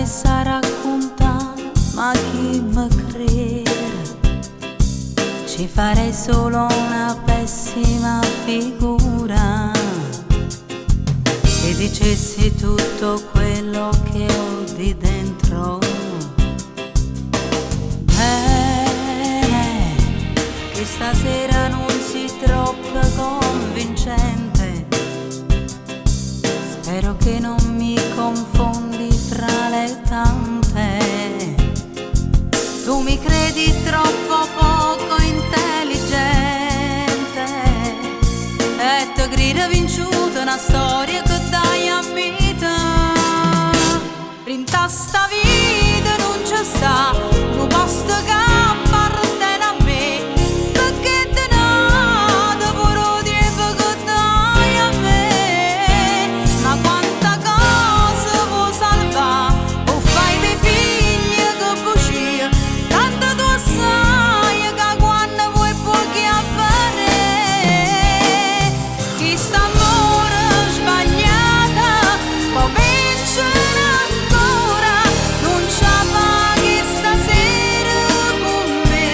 stessa racconta, ma chi mi crede? Ci farei solo una pessima figura se dicessi tutto quello che ho di dentro. Bene, che stasera non si troppo convincente. Spero che non mi confondi fra le tante. Tu mi credi troppo poco intelligente e ti grida vinciuta una storia che dai a vita. In sta vita non c'è sta un posto che appartiene a me, perché te nata pure tempo che dai a me. Ma quanta cosa vuoi salvare o fai dei figli che bugia, tanto tu sai che quando vuoi puoi chiappare. Chi sta amore sbagliata può vincere ancora, non ci paghi stasera con me.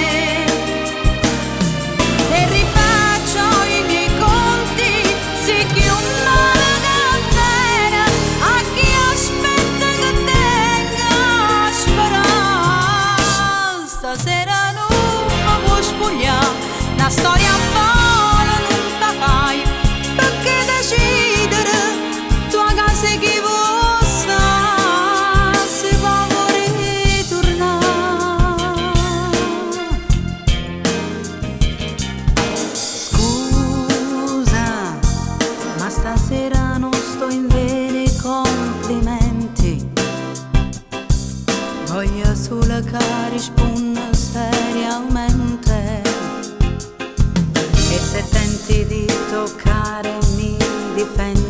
Se rifaccio i miei conti, sì che un male da bene a chi aspetta che tenga speranza. Stasera non mi puoi spogliare, una storia buona non ta fai, perché decidere tua casa chi vuoi sta, si può ritornare. Scusa, ma stasera non sto in veri complimenti, voglio solo che risponda seriamente. E se tenti di toccare mi difendi.